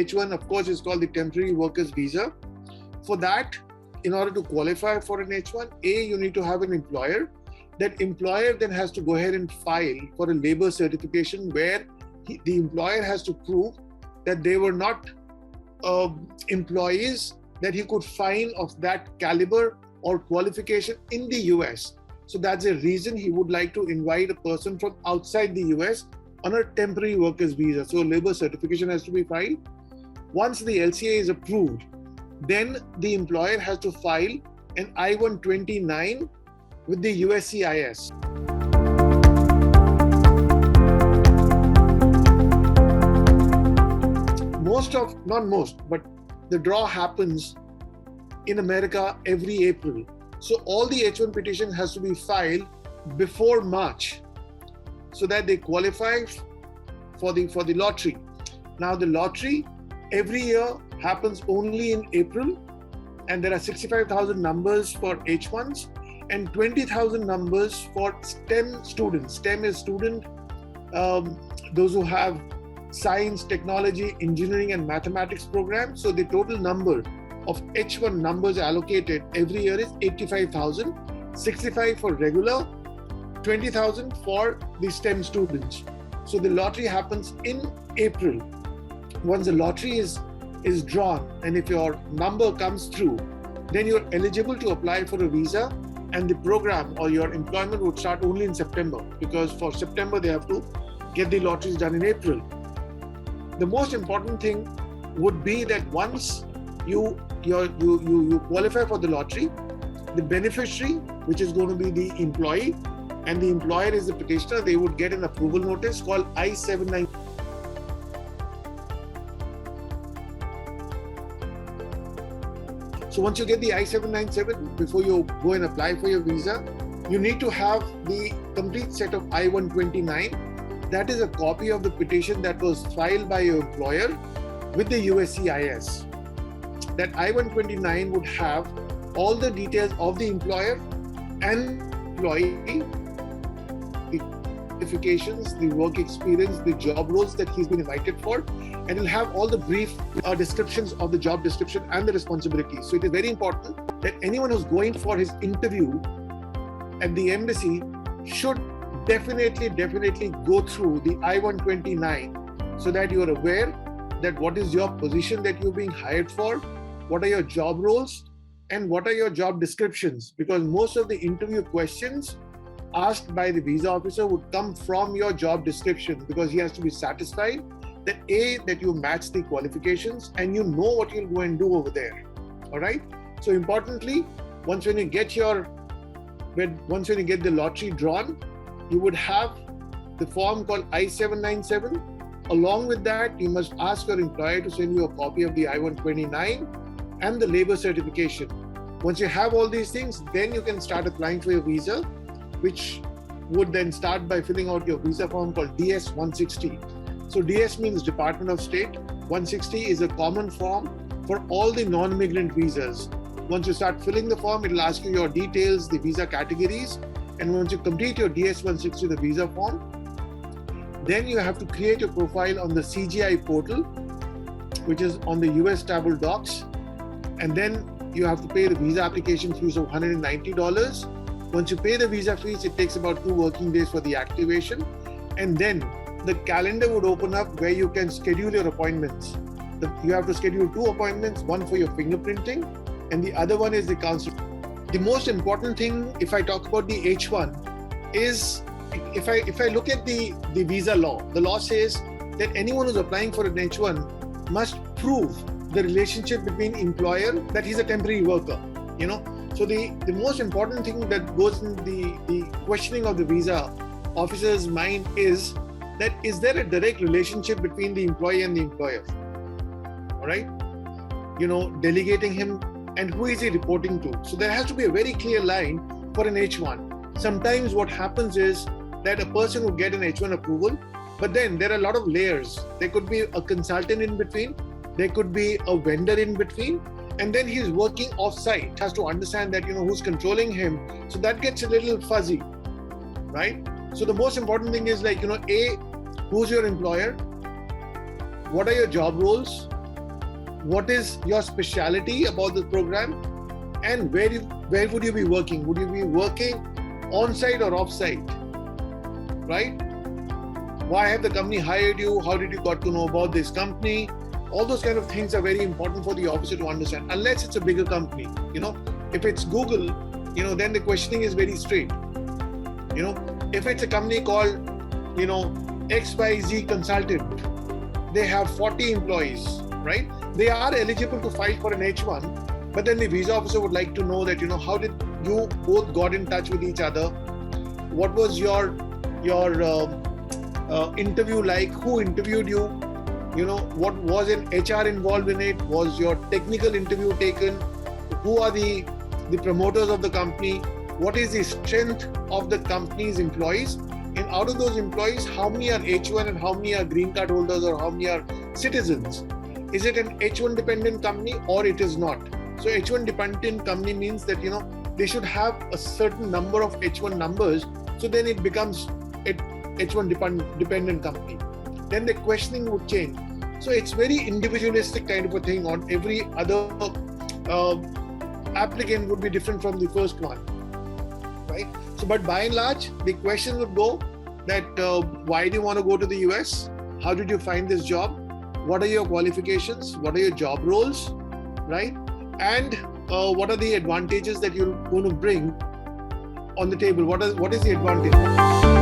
H1, of course, is called the temporary workers visa. For that, in order to qualify for an H1, you need to have an employer. That employer then has to go ahead and file for a labor certification where the employer has to prove that they were not employees that he could find of that caliber or qualification in the US. So that's a reason he would like to invite a person from outside the US on a temporary workers visa. So labor certification has to be filed. Once the LCA is approved, then the employer has to file an I-129 with the USCIS. But the draw happens in America every April. So all the H1 petition has to be filed before March so that they qualify for the lottery. Now the lottery every year happens only in April, and there are 65,000 numbers for H1s and 20,000 numbers for STEM students. STEM is student, those who have science, technology, engineering and mathematics programs. So the total number of H1 numbers allocated every year is 85,000, 65 for regular, 20,000 for the STEM students. So the lottery happens in April. Once the lottery is drawn and if your number comes through, then you're eligible to apply for a visa, and the program or your employment would start only in September, because for September they have to get the lotteries done in April. The most important thing would be that once you qualify for the lottery, the beneficiary, which is going to be the employee, and the employer is the petitioner, they would get an approval notice called I-79. So once you get the I-797, before you go and apply for your visa, you need to have the complete set of I-129. That is a copy of the petition that was filed by your employer with the USCIS. That I-129 would have all the details of the employer and employee, the qualifications, the work experience, the job roles that he's been invited for, and it'll have all the brief descriptions of the job description and the responsibilities. So it is very important that anyone who's going for his interview at the embassy should definitely go through the I-129 so that you are aware that what is your position that you're being hired for, what are your job roles, and what are your job descriptions, because most of the interview questions asked by the visa officer would come from your job description, because he has to be satisfied that that you match the qualifications and you know what you'll go and do over there. All right. So importantly, once when you get the lottery drawn, you would have the form called I-797. Along with that, you must ask your employer to send you a copy of the I-129 and the labor certification. Once you have all these things, then you can start applying for your visa, which would then start by filling out your visa form called DS-160. So DS means Department of State. 160 is a common form for all the non-immigrant visas. Once you start filling the form, it'll ask you your details, the visa categories. And once you complete your DS-160, the visa form, then you have to create your profile on the CGI portal, which is on the US Travel Docs. And then you have to pay the visa application fees of $190. Once you pay the visa fees, it takes about 2 working days for the activation. And then the calendar would open up where you can schedule your appointments. You have to schedule 2 appointments, one for your fingerprinting and the other one is the counseling. The most important thing, if I talk about the H1, is if I look at the visa law, the law says that anyone who's applying for an H1 must prove the relationship between employer, that he's a temporary worker, So the most important thing that goes in the questioning of the visa officer's mind is that is there a direct relationship between the employee and the employer? All right? Delegating him, and who is he reporting to? So there has to be a very clear line for an H1. Sometimes what happens is that a person will get an H1 approval, but then there are a lot of layers. There could be a consultant in between, there could be a vendor in between, and then he's working off-site. Has to understand that, who's controlling him. So that gets a little fuzzy, right? So the most important thing is who's your employer? What are your job roles? what is your specialty about the program, and where would you be working? Would you be working on-site or off-site, right? Why have the company hired you? How did you got to know about this company? All those kind of things are very important for the officer to understand, unless it's a bigger company. If it's Google, then the questioning is very straight. If it's a company called, XYZ Consultant, they have 40 employees, right? They are eligible to file for an H1, but then the visa officer would like to know that, how did you both got in touch with each other? What was your interview like? Who interviewed you? What was an HR involved in it? Was your technical interview taken? Who are the promoters of the company? What is the strength of the company's employees? And out of those employees, how many are H1 and how many are green card holders or how many are citizens? Is it an H1 dependent company or it is not? So H1 dependent company means that, they should have a certain number of H1 numbers. So then it becomes a H1 dependent company. Then the questioning would change. So it's very individualistic kind of a thing. On every other applicant would be different from the first one, right? So, but by and large, the question would go that why do you want to go to the US? How did you find this job? What are your qualifications? What are your job roles, right? And what are the advantages that you're going to bring on the table? What is the advantage?